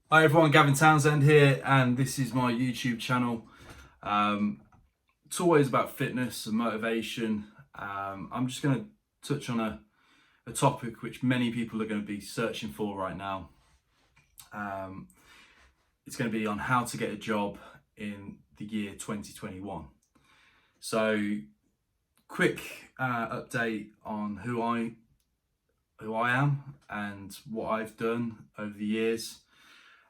Hi everyone, Gavin Townsend here, and this is my YouTube channel. It's always about fitness and motivation. I'm just going to touch on a topic which many people are going to be searching for right now. It's going to be on how to get a job in the year 2021. So, quick update on who I am and what I've done over the years.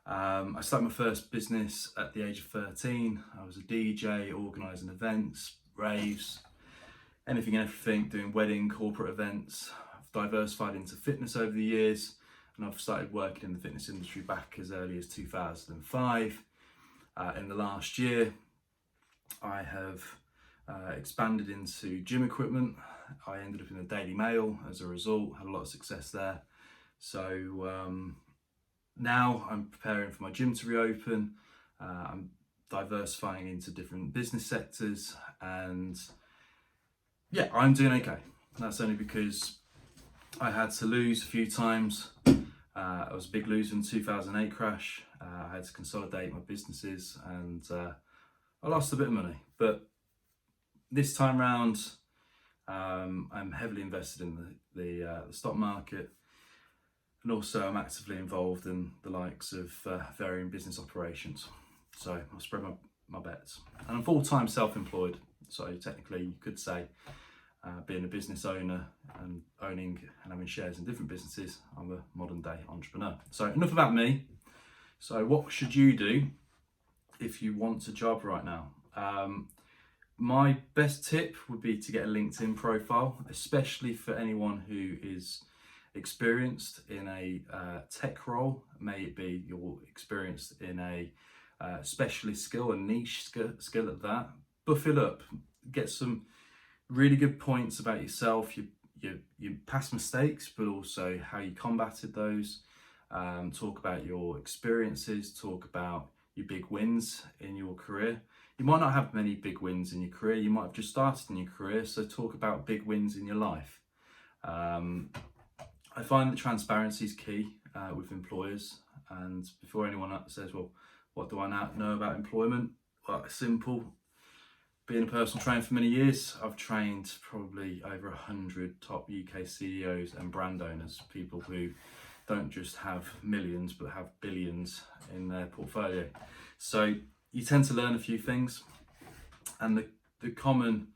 I started my first business at the age of 13. I was a DJ, organising events, raves, anything and everything, doing wedding, corporate events. I've diversified into fitness over the years, and I've started working in the fitness industry back as early as 2005. In the last year, I have expanded into gym equipment. I ended up in the Daily Mail as a result, had a lot of success there. So now I'm preparing for my gym to reopen. I'm diversifying into different business sectors, and yeah, I'm doing okay. That's only because I had to lose a few times. I was a big loser in the 2008 crash. I had to consolidate my businesses, and I lost a bit of money. But this time round, I'm heavily invested in the stock market. And also I'm actively involved in the likes of varying business operations. So I'll spread my bets. And I'm full-time self-employed, so technically you could say being a business owner and owning and having shares in different businesses, I'm a modern day entrepreneur. So enough about me. So what should you do if you want a job right now? My best tip would be to get a LinkedIn profile, especially for anyone who is experienced in a tech role. May it be you're experienced in a specialist skill, a niche skill at that. Buff it up, get some really good points about yourself, your past mistakes, but also how you combated those. Talk about your experiences, talk about your big wins in your career. You might not have many big wins in your career, you might have just started in your career, so talk about big wins in your life. I find that transparency is key with employers, and before anyone says, well, what do I know about employment? Well, it's simple. Being a personal trainer for many years, I've trained probably over 100 top UK CEOs and brand owners, people who don't just have millions but have billions in their portfolio. So you tend to learn a few things, and the common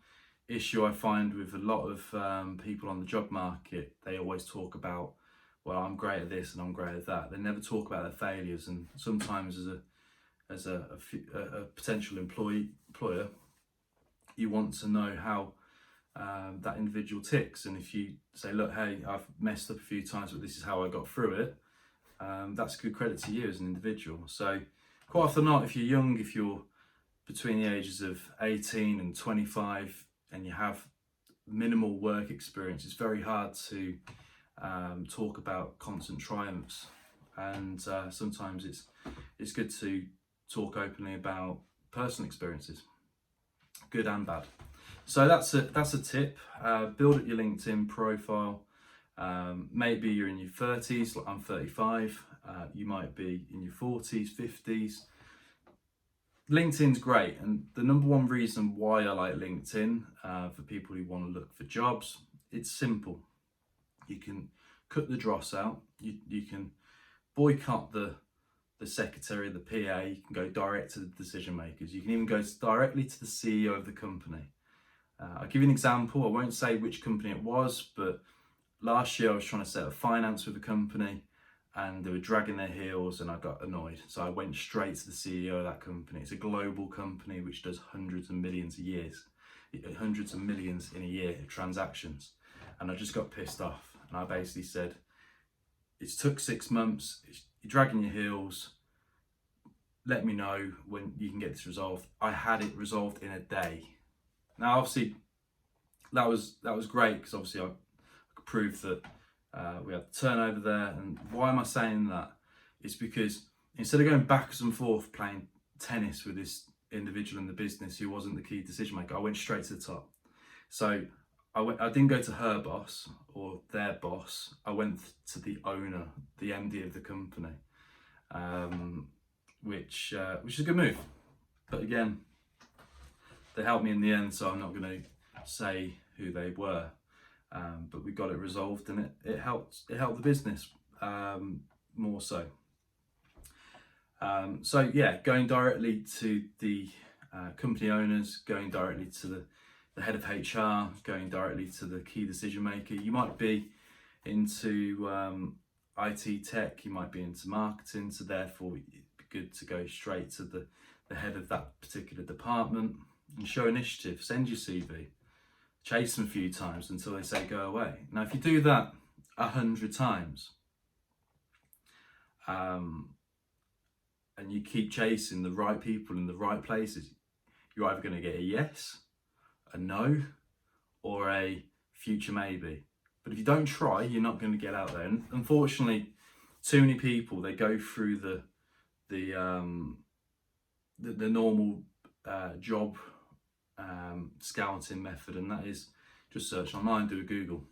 issue I find with a lot of people on the job market, they always talk about, well, I'm great at this and I'm great at that. They never talk about their failures, and sometimes as a potential employer, you want to know how that individual ticks. And if you say, look, hey, I've messed up a few times, but this is how I got through it, that's good credit to you as an individual. So quite often not, if you're young, if you're between the ages of 18 and 25, and you have minimal work experience, it's very hard to talk about constant triumphs. And sometimes it's good to talk openly about personal experiences, good and bad. So that's a tip. Build up your LinkedIn profile. Maybe you're in your 30s, like I'm 35. You might be in your 40s, 50s. LinkedIn's great, and the number one reason why I like LinkedIn for people who want to look for jobs, it's simple. You can cut the dross out. You can boycott the secretary, the PA. You can go direct to the decision makers. You can even go directly to the CEO of the company. I'll give you an example. I won't say which company it was, but last year I was trying to set up finance with a company, and they were dragging their heels, and I got annoyed. So I went straight to the CEO of that company. It's a global company which does hundreds of millions in a year of transactions. And I just got pissed off. And I basically said, it took 6 months, you're dragging your heels, let me know when you can get this resolved. I had it resolved in a day. Now, obviously, that was great, because obviously I could prove that we had turnover there. And why am I saying that? It's because instead of going backwards and forth playing tennis with this individual in the business who wasn't the key decision maker, I went straight to the top. So I didn't go to her boss or their boss. I went to the owner, the MD of the company. which is a good move. But again, they helped me in the end, so I'm not going to say who they were. But we got it resolved, and it helped the business more so. So yeah, going directly to the company owners, going directly to the head of HR, going directly to the key decision maker. You might be into IT tech, you might be into marketing, so therefore it'd be good to go straight to the head of that particular department and show initiative. Send your CV, chase them a few times until they say go away. Now if you do that 100 times and you keep chasing the right people in the right places, you're either going to get a yes, a no, or a future maybe. But if you don't try, you're not going to get out there. And unfortunately, too many people, they go through the normal job scouting method, and that is just search online, do a Google.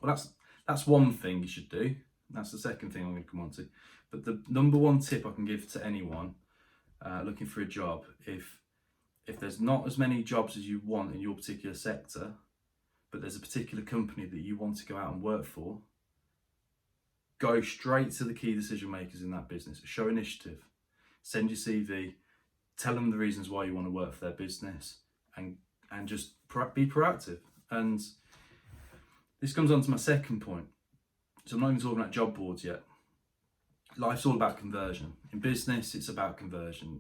Well, that's one thing you should do. That's the second thing I'm going to come on to. But the number one tip I can give to anyone looking for a job, if there's not as many jobs as you want in your particular sector, but there's a particular company that you want to go out and work for, go straight to the key decision makers in that business. Show initiative. Send your CV. Tell them the reasons why you want to work for their business, and just be proactive. And this comes on to my second point. So I'm not even talking about job boards yet. Life's all about conversion. In business, it's about conversion.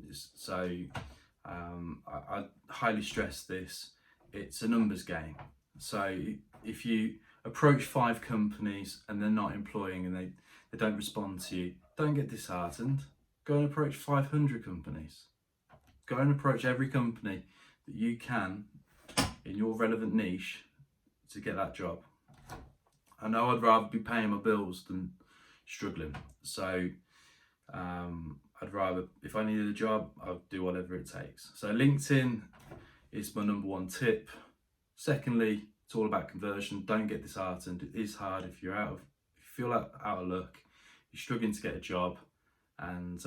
I highly stress this. It's a numbers game. So if you approach 5 companies and they're not employing and they don't respond to you, don't get disheartened. Go and approach 500 companies. Go and approach every company that you can in your relevant niche to get that job. I know I'd rather be paying my bills than struggling. So I'd rather, if I needed a job, I'll do whatever it takes. So LinkedIn is my number one tip. Secondly, it's all about conversion. Don't get disheartened. It is hard if you feel out of luck, you're struggling to get a job, and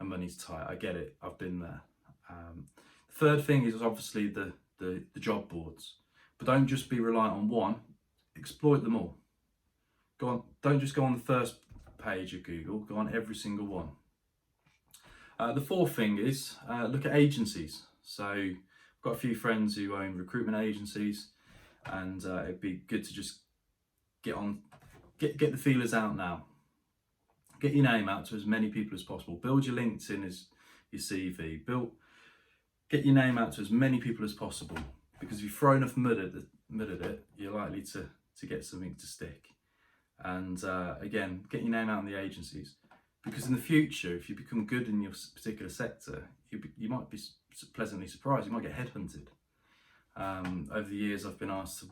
money's tight. I get it. I've been there. The third thing is obviously the job boards, but don't just be reliant on one. Exploit them all. Go on. Don't just go on the first page of Google. Go on every single one. The fourth thing is look at agencies. So I've got a few friends who own recruitment agencies, and it'd be good to just get the feelers out now. Get your name out to as many people as possible. Build your LinkedIn as your CV. Get your name out to as many people as possible, because if you throw enough mud at it, you're likely to get something to stick. And again, get your name out in the agencies, because in the future, if you become good in your particular sector, you might be pleasantly surprised. You might get headhunted. Over the years, I've been asked to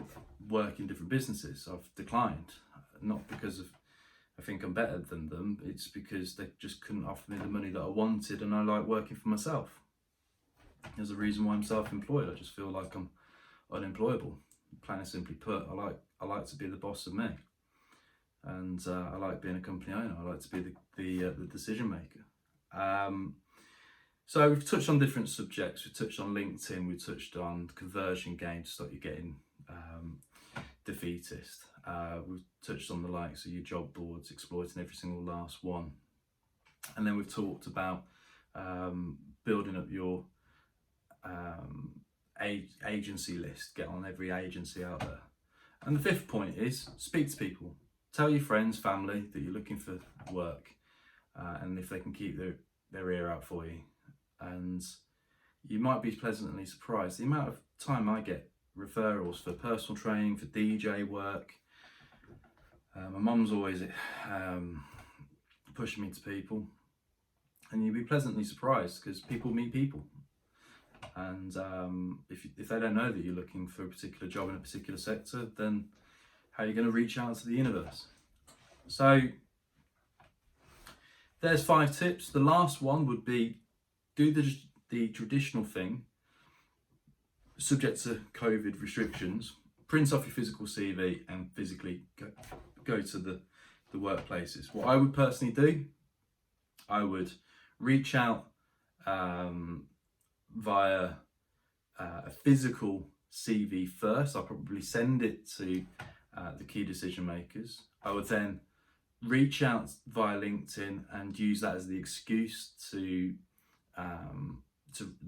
work in different businesses. I've declined, not because I think I'm better than them. It's because they just couldn't offer me the money that I wanted, and I like working for myself. There's a reason why I'm self-employed. I just feel like I'm unemployable. Plain and simply put, I like to be the boss of me, and I like being a company owner. I like to be the decision maker. So we've touched on different subjects. We've touched on LinkedIn. We've touched on conversion games to stop you getting defeatist. We've touched on the likes of your job boards, exploiting every single last one, and then we've talked about building up your agency list. Get on every agency out there. And the fifth point is speak to people. Tell your friends, family that you're looking for work, and if they can keep their ear out for you. And you might be pleasantly surprised the amount of time I get referrals for personal training, for DJ work. My mum's always pushing me to people, and you'll be pleasantly surprised, because people meet people. And if they don't know that you're looking for a particular job in a particular sector, then how are you going to reach out to the universe? So there's 5 tips. The last one would be do the traditional thing, subject to COVID restrictions. Print off your physical CV and physically go to the workplaces. What I would personally do, I would reach out via a physical CV first. I'll probably send it to the key decision makers. I would then reach out via LinkedIn and use that as the excuse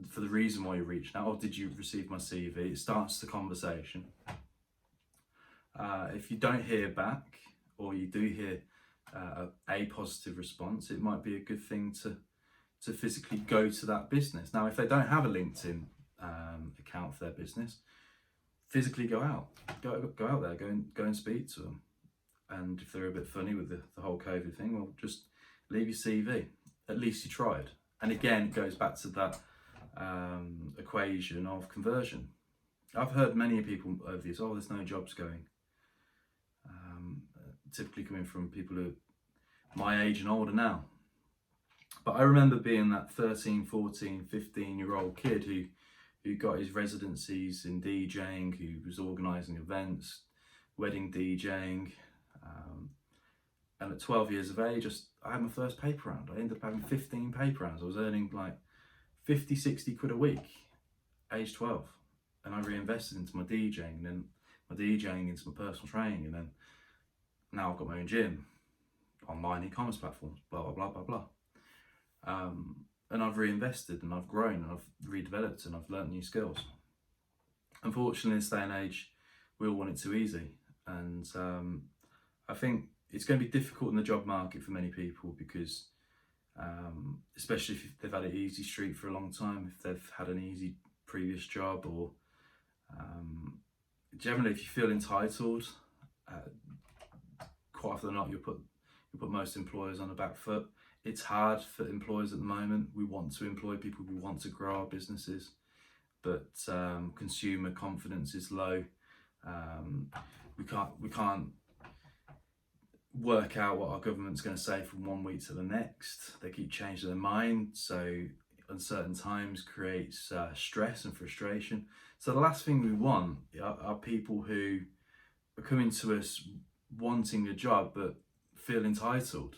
for the reason why you reached out. Oh, did you receive my CV? It starts the conversation. If you don't hear back, or you do hear a positive response, it might be a good thing to physically go to that business. Now, if they don't have a LinkedIn account for their business, physically go out there, go and speak to them. And if they're a bit funny with the whole COVID thing, well, just leave your CV. At least you tried. And again, it goes back to that equation of conversion. I've heard many people over this, oh, there's no jobs going. Typically coming from people who are my age and older now. But I remember being that 13, 14, 15-year-old kid who got his residencies in DJing, who was organising events, wedding DJing. And at 12 years of age, I had my first paper round. I ended up having 15 paper rounds. I was earning like 50, 60 quid a week, age 12. And I reinvested into my DJing, and then my DJing into my personal training, and then now I've got my own gym, online e-commerce platforms, blah, blah, blah, blah, blah. And I've reinvested, and I've grown, and I've redeveloped, and I've learnt new skills. Unfortunately, in this day and age, we all want it too easy. And I think it's going to be difficult in the job market for many people because, especially if they've had an easy street for a long time, if they've had an easy previous job, or generally if you feel entitled, quite often or not, you'll put most employers on the back foot. It's hard for employers at the moment. We want to employ people, we want to grow our businesses, but consumer confidence is low. We can't work out what our government's going to say from one week to the next. They keep changing their mind, so uncertain times creates stress and frustration. So the last thing we want are people who are coming to us wanting a job but feel entitled.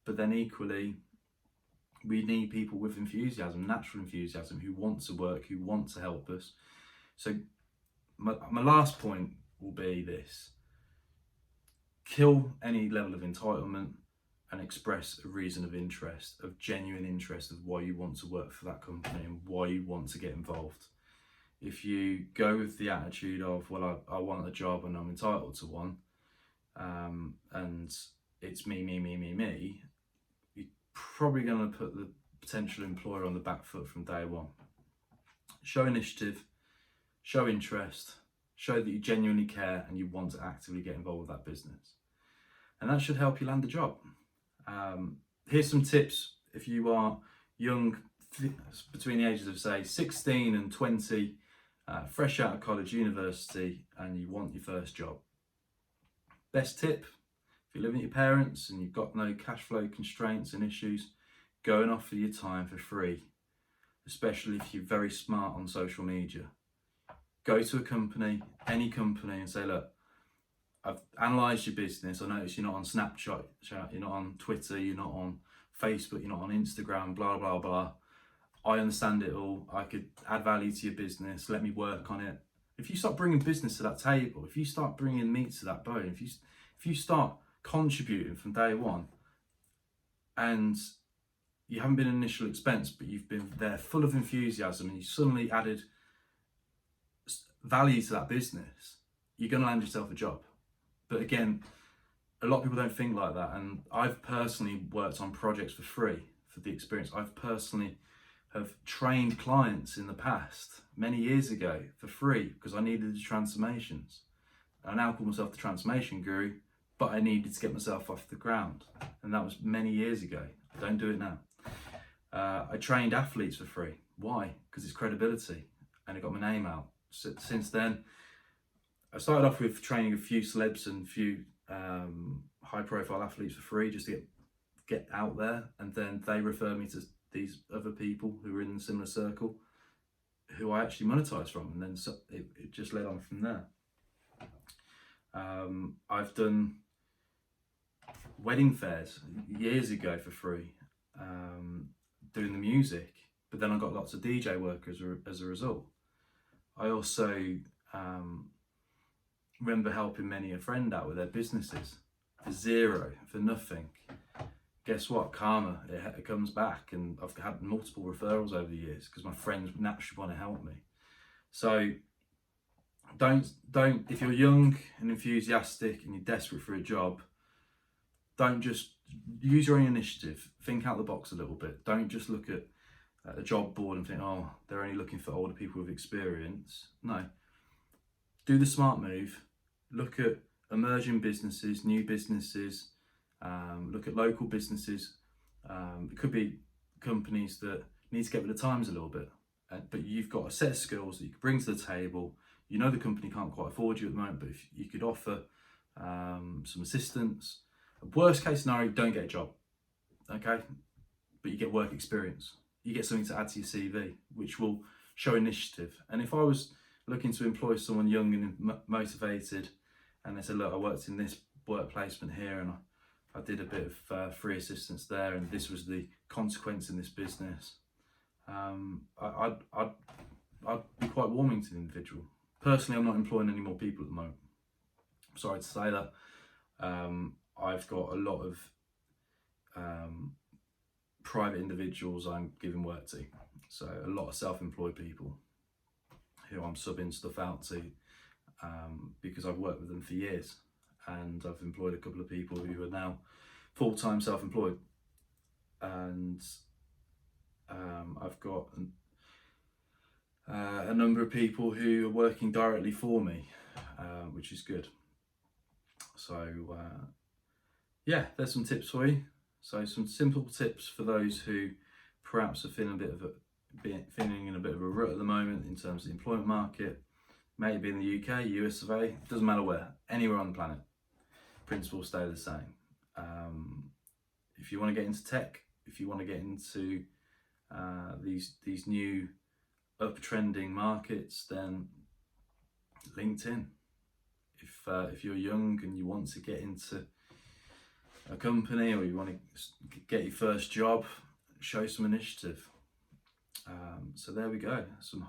But then equally, we need people with enthusiasm, natural enthusiasm, who want to work, who want to help us. So my last point will be this: kill any level of entitlement and express a reason of interest, of genuine interest, of why you want to work for that company and why you want to get involved. If you go with the attitude of, well, I want a job and I'm entitled to one, and it's me, you're probably going to put the potential employer on the back foot from day one. Show initiative, show interest, show that you genuinely care and you want to actively get involved with that business. And that should help you land a job. Here's some tips if you are young, between the ages of say 16 and 20, fresh out of college, university, and you want your first job. Best tip: if you're living with your parents and you've got no cash flow constraints and issues, go and offer your time for free, especially if you're very smart on social media. Go to a company, any company, and say, look, I've analysed your business. I notice you're not on Snapchat, you're not on Twitter, you're not on Facebook, you're not on Instagram, blah, blah, blah. I understand it all. I could add value to your business. Let me work on it. If you start bringing business to that table, if you start bringing meat to that bone, if you start contributing from day one, and you haven't been an initial expense, but you've been there full of enthusiasm, and you suddenly added value to that business, you're going to land yourself a job. But again, a lot of people don't think like that, and I've personally worked on projects for free for the experience. I've personally have trained clients in the past, many years ago, for free because I needed the transformations. I now call myself the transformation guru, but I needed to get myself off the ground, and that was many years ago. I don't do it now. I trained athletes for free. Why? Because it's credibility, and it got my name out. So, since then, I started off with training a few celebs and a few high-profile athletes for free, just to get out there, and then they referred me to these other people who were in a similar circle, who I actually monetized from, and then it just led on from there. I've done wedding fairs years ago for free. doing the music, but then I got lots of DJ work as a result. I also remember helping many a friend out with their businesses for zero, for nothing. Guess what? Karma, it comes back, and I've had multiple referrals over the years because my friends naturally want to help me. So don't, if you're young and enthusiastic and you're desperate for a job, don't just use your own initiative. Think out the box a little bit. Don't just look at a job board and think, oh, they're only looking for older people with experience. No, do the smart move. Look at emerging businesses, new businesses. Look at local businesses. It could be companies that need to get with the times a little bit, but you've got a set of skills that you can bring to the table. You know the company can't quite afford you at the moment, but if you could offer some assistance. Worst case scenario, don't get a job, okay? But you get work experience. You get something to add to your CV, which will show initiative. And if I was looking to employ someone young and motivated, and they said, look, I worked in this work placement here, and I did a bit of free assistance there, and this was the consequence in this business, I'd be quite warming to the individual. Personally, I'm not employing any more people at the moment. I'm sorry to say that. I've got a lot of private individuals I'm giving work to. So a lot of self-employed people who I'm subbing stuff out to because I've worked with them for years, and I've employed a couple of people who are now full-time self-employed, and I've got a number of people who are working directly for me, which is good. So yeah, there's some tips for you. So some simple tips for those who perhaps are feeling in a bit of a rut at the moment in terms of the employment market. Maybe in the UK, US of A, doesn't matter where, anywhere on the planet, principles stay the same. If you want to get into tech, if you want to get into these new uptrending markets, then LinkedIn. If you're young and you want to get into a company, or you want to get your first job, show some initiative. So there we go, some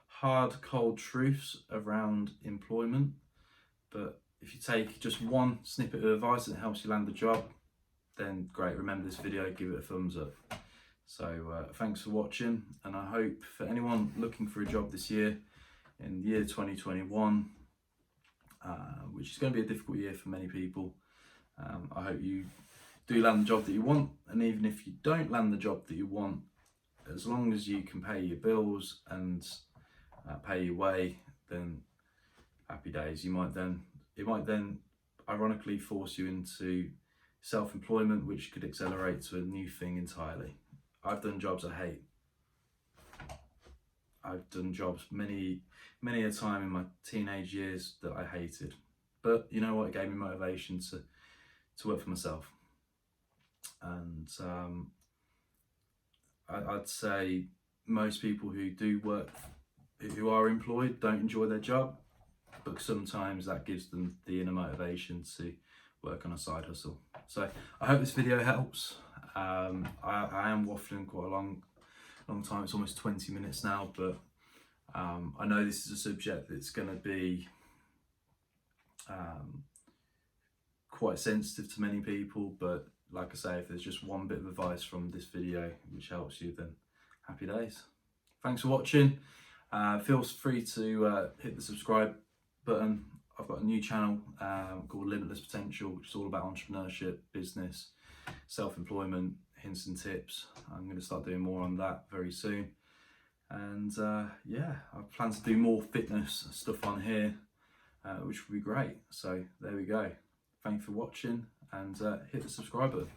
hard cold truths around employment. But if you take just one snippet of advice that helps you land the job, then great. Remember this video, give it a thumbs up. So thanks for watching, and I hope for anyone looking for a job this year, in the year 2021, which is going to be a difficult year for many people, I hope you do land the job that you want. And even if you don't land the job that you want, as long as you can pay your bills and pay your way, then happy days. It might then ironically force you into self-employment, which could accelerate to a new thing entirely. I've done jobs I hate. I've done jobs many a time in my teenage years that I hated. But you know what? It gave me motivation to work for myself. And I'd say most people who do work, who are employed, don't enjoy their job, but sometimes that gives them the inner motivation to work on a side hustle. So I hope this video helps. I am waffling quite a long time. It's almost 20 minutes now, but I know this is a subject that's going to be quite sensitive to many people, but like I say, if there's just one bit of advice from this video which helps you, then happy days. Thanks for watching. Feel free to hit the subscribe button. I've got a new channel called Limitless Potential, which is all about entrepreneurship, business, self-employment, hints and tips. I'm going to start doing more on that very soon. And yeah, I plan to do more fitness stuff on here, which would be great. So there we go. Thanks for watching, and hit the subscribe button.